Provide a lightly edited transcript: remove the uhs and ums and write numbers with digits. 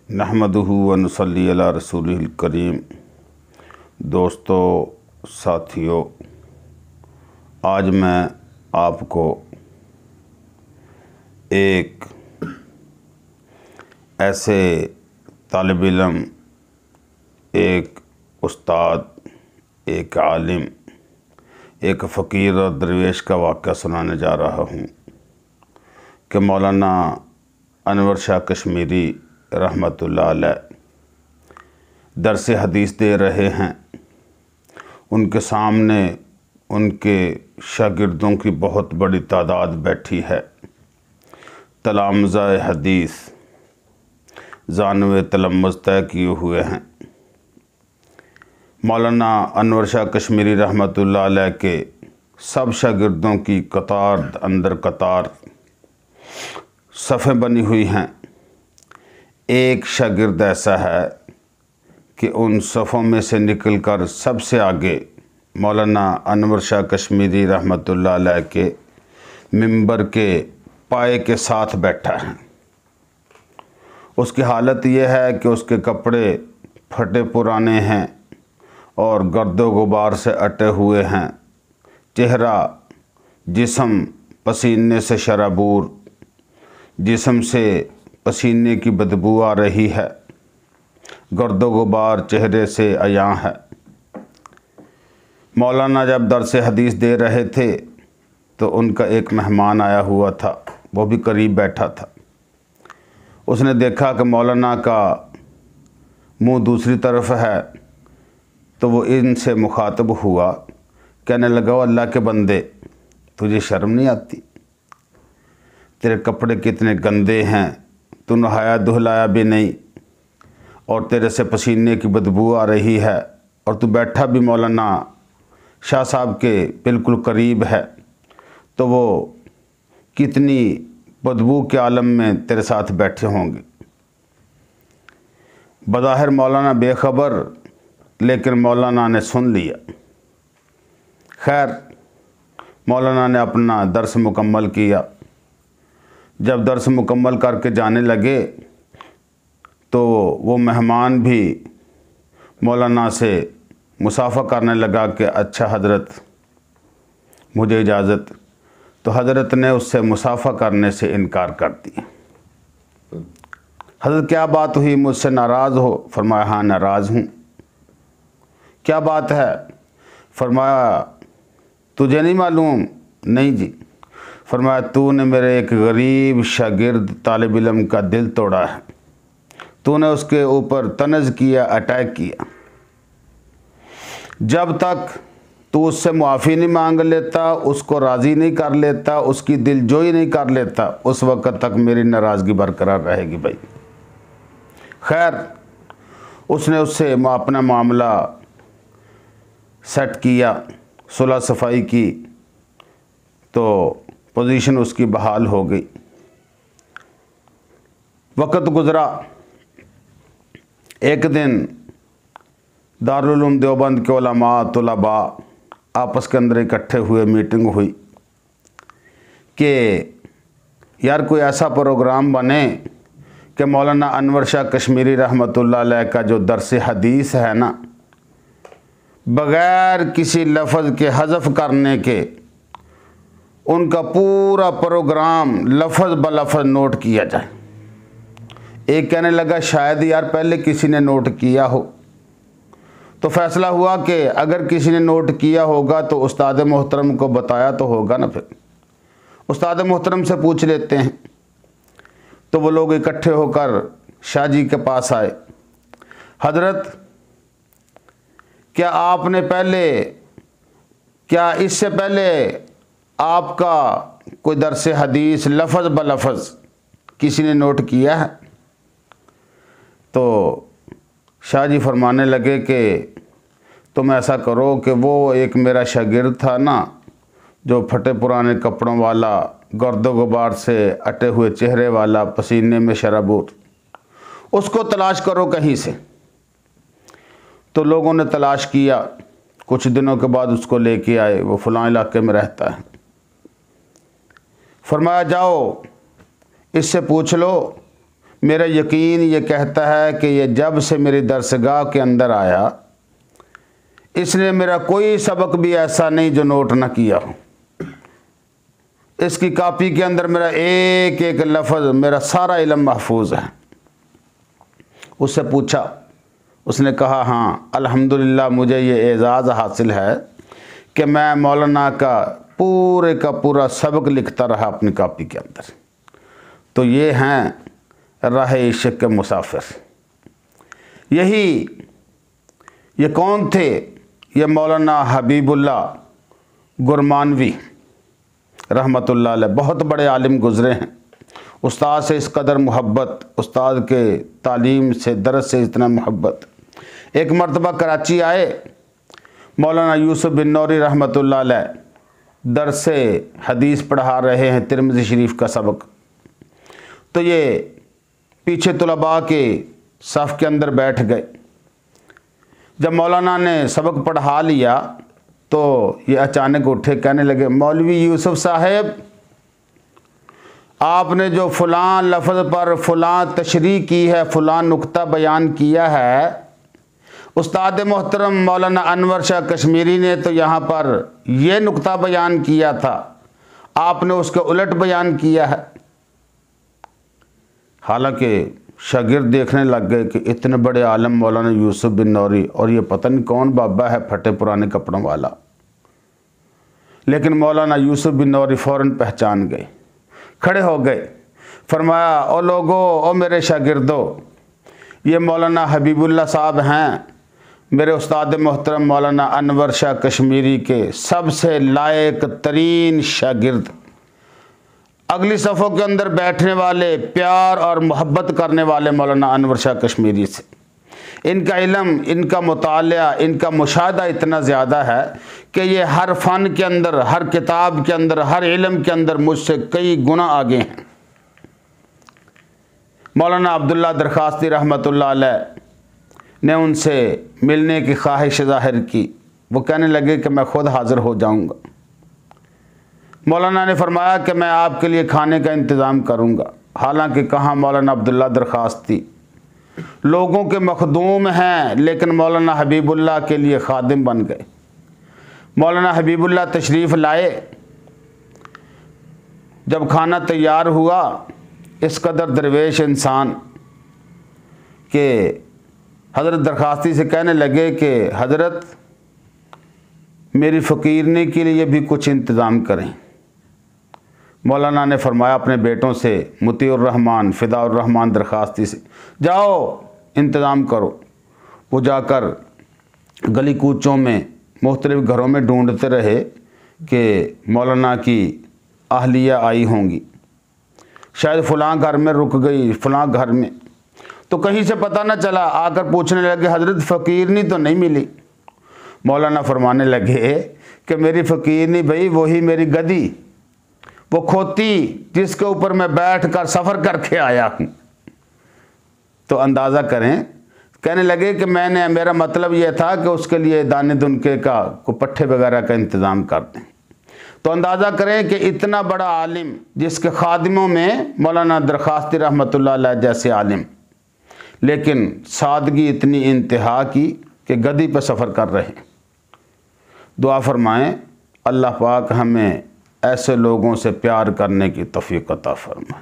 नहमदुहु व नुसल्ली अला रसूलिल करीम। दोस्तों, साथियों, आज मैं आपको एक ऐसे तालिब इल्म, एक उस्ताद, एक आलिम, एक फ़कीर और दरवेश का वाक़या सुनाने जा रहा हूँ कि मौलाना अनवर शाह कश्मीरी रहमतुल्लाह अलैह दरस हदीस दे रहे हैं। उनके सामने उनके शागिर्दों की बहुत बड़ी तादाद बैठी है। तलामज़ा हदीस जानवे तलम्मुज़ तय किए हुए हैं। मौलाना अनवर शाह कश्मीरी रहमतुल्लाह अलैह के सब शागिर्दों की कतार अंदर कतार सफ़ें बनी हुई हैं। एक शागिर्द ऐसा है कि उन सफ़ों में से निकलकर सबसे आगे मौलाना अनवर शाह कश्मीरी रहमतुल्लाह अलैह के मिंबर के पाए के साथ बैठा है। उसकी हालत यह है कि उसके कपड़े फटे पुराने हैं और गर्दो गुबार से अटे हुए हैं। चेहरा जिस्म पसीने से शराबूर, जिस्म से पसीने की बदबू आ रही है। गर्दो गुबार चेहरे से अयां है। मौलाना जब दरस हदीस दे रहे थे तो उनका एक मेहमान आया हुआ था, वो भी करीब बैठा था। उसने देखा कि मौलाना का मुंह दूसरी तरफ है तो वो इनसे मुखातब हुआ। कहने लगा, अल्लाह के बंदे, तुझे शर्म नहीं आती? तेरे कपड़े कितने गंदे हैं, तू नहाया धुलाया भी नहीं और तेरे से पसीने की बदबू आ रही है और तू बैठा भी मौलाना शाह साहब के बिल्कुल करीब है, तो वो कितनी बदबू के आलम में तेरे साथ बैठे होंगे। बज़ाहिर मौलाना बेखबर, लेकिन मौलाना ने सुन लिया। खैर, मौलाना ने अपना दर्स मुकम्मल किया। जब दर्स मुकम्मल करके जाने लगे तो वो मेहमान भी मौलाना से मुसाफ़ा करने लगा कि अच्छा हज़रत, मुझे इजाज़त। तो हज़रत ने उससे मुसाफ़ा करने से इनकार कर दिया। हज़रत, क्या बात हुई, मुझसे नाराज़ हो? फरमाया, हाँ नाराज़ हूँ। क्या बात है? फरमाया, तुझे नहीं मालूम? नहीं जी। फरमाया, तूने मेरे एक गरीब शागिर्द तालिब इल्म का दिल तोड़ा है। तूने उसके ऊपर तनज़ किया, अटैक किया। जब तक तू उससे मुआफ़ी नहीं मांग लेता, उसको राज़ी नहीं कर लेता, उसकी दिलजोई नहीं कर लेता, उस वक़्त तक मेरी नाराज़गी बरकरार रहेगी भाई। खैर, उसने उससे अपना मामला सेट किया, सुलह सफ़ाई की, तो पोजीशन उसकी बहाल हो गई। वक़्त गुज़रा। एक दिन दारुल उलूम देवबंद के उलमा तुलबा आपस के अंदर इकट्ठे हुए, मीटिंग हुई कि यार कोई ऐसा प्रोग्राम बने कि मौलाना अनवर शाह कश्मीरी रहमतुल्लाह अलैह का जो दरस हदीस है ना, बग़ैर किसी लफ्ज़ के हज़फ करने के उनका पूरा प्रोग्राम लफ्ज़ ब लफ्ज़ नोट किया जाए। एक कहने लगा, शायद यार पहले किसी ने नोट किया हो। तो फ़ैसला हुआ कि अगर किसी ने नोट किया होगा तो उस्ताद मोहतरम को बताया तो होगा ना। फिर उस्ताद मोहतरम से पूछ लेते हैं। तो वो लोग इकट्ठे होकर शाह जी के पास आए। हज़रत, क्या इससे पहले आपका कोई दरस हदीस लफ्ज़ ब लफ्ज़ किसी ने नोट किया है? तो शाह जी फरमाने लगे कि तुम ऐसा करो कि वो एक मेरा शागिर्द था ना, जो फटे पुराने कपड़ों वाला, गर्दो गुबार से अटे हुए चेहरे वाला, पसीने में शराबूर, उसको तलाश करो कहीं से। तो लोगों ने तलाश किया। कुछ दिनों के बाद उसको लेके आए। वो फ़लाँ इलाके में रहता है। फरमाया, जाओ इससे पूछ लो मेरा यकीन ये कहता है कि ये जब से मेरी दरसगाह के अंदर आया, इसने मेरा कोई सबक भी ऐसा नहीं जो नोट ना किया हो। इसकी कॉपी के अंदर मेरा एक एक लफ्ज़, मेरा सारा इल्म महफूज है। उससे पूछा, उसने कहा हाँ अल्हम्दुलिल्लाह, मुझे ये एज़ाज़ हासिल है कि मैं मौलाना का पूरा सबक लिखता रहा अपनी कॉपी के अंदर। तो ये हैं राह इश्क़ के मुसाफिर। ये कौन थे? ये मौलाना हबीबुल्लाह गुरमानवी रहमतुल्लाह अलैह, बहुत बड़े आलिम गुज़रे हैं। उस्ताद से इस कदर मोहब्बत, उस्ताद के तालीम से, दरस से इतना मोहब्बत। एक मरतबा कराची आए, मौलाना यूसुफ बिन नौरी रहमतुल्लाह अलैह दरस हदीस पढ़ा रहे हैं, तिरमिज़ी शरीफ का सबक। तो ये पीछे तुलबा के सफ़ के अंदर बैठ गए। जब मौलाना ने सबक पढ़ा लिया तो ये अचानक उठे, कहने लगे, मौलवी यूसुफ साहब, आपने जो फ़लाँ लफ्ज़ पर फ़लाँ तशरीह की है, फ़लाँ नुक्ता बयान किया है, उस्ताद मोहतरम मौलाना अनवर शाह कश्मीरी ने तो यहाँ पर यह नुक्ता बयान किया था, आपने उसके उलट बयान किया है। हालांकि शागिर्द देखने लग गए कि इतने बड़े आलम मौलाना यूसुफ बिन नौरी, और ये पता नहीं कौन बाबा है फटे पुराने कपड़ों वाला। लेकिन मौलाना यूसुफ बिन नौरी फ़ौरन पहचान गए, खड़े हो गए, फरमाया, ओ लोगो, ओ मेरे शागिर्दो, ये मौलाना हबीबुल्लाह साहब हैं, मेरे उस्ताद मोहतरम मौलाना अनवर शाह कश्मीरी के सबसे लायक तरीन शागिर्द, अगली सफ़ों के अंदर बैठने वाले, प्यार और मोहब्बत करने वाले मौलाना अनवर शाह कश्मीरी से। इनका इल्म, इनका मुतालिया, इनका मुशाहदा इतना ज़्यादा है कि ये हर फ़न के अंदर, हर किताब के अंदर, हर इल्म के अंदर मुझसे कई गुना आगे हैं। मौलाना अब्दुल्ला दरखास्ती रहमतुल्लाह अलैह ने उनसे मिलने की ख्वाहिश ज़ाहिर की। वो कहने लगे कि मैं ख़ुद हाज़िर हो जाऊँगा। मौलाना ने फरमाया कि मैं आपके लिए खाने का इंतज़ाम करूँगा। हालांकि कहाँ मौलाना अब्दुल्ला दरखास्ती लोगों के मखदूम हैं, लेकिन मौलाना हबीबुल्लाह के लिए खादिम बन गए। मौलाना हबीबुल्लाह तशरीफ़ लाए। जब खाना तैयार हुआ, इस कदर दरवेश इंसान के हज़रत दरखास्ती से कहने लगे कि हज़रत, मेरी फ़कीरनी के लिए भी कुछ इंतज़ाम करें। मौलाना ने फरमाया अपने बेटों से, मुतीउर रहमान, फ़िदाउर रहमान दरखास्ती से, जाओ इंतज़ाम करो। वो जाकर गली कूचों में, मुख्तलिफ़ घरों में ढूंढते रहे कि मौलाना की अहलिया आई होंगी। शायद फ़लाँ घर में रुक गई, फ़लाँ घर में। तो कहीं से पता न चला, आकर पूछने लगे, हज़रत फ़कीरनी तो नहीं मिली। मौलाना फरमाने लगे कि मेरी फ़कीरनी भाई वही मेरी गदी, वो खोती जिसके ऊपर मैं बैठ कर सफ़र करके आया हूँ। तो अंदाज़ा करें, कहने लगे कि मेरा मतलब यह था कि उसके लिए दाने दुनके का, को पट्ठे वगैरह का इंतज़ाम कर दें। तो अंदाज़ा करें कि इतना बड़ा आलिम, जिसके खादिमों में मौलाना दरखास्ती रहमतुल्लाह अलैह जैसे आलिम, लेकिन सादगी इतनी इंतहा की कि गदी पर सफ़र कर रहे हैं। दुआ फरमाएं, अल्लाह पाक हमें ऐसे लोगों से प्यार करने की तौफीक अता फरमाए।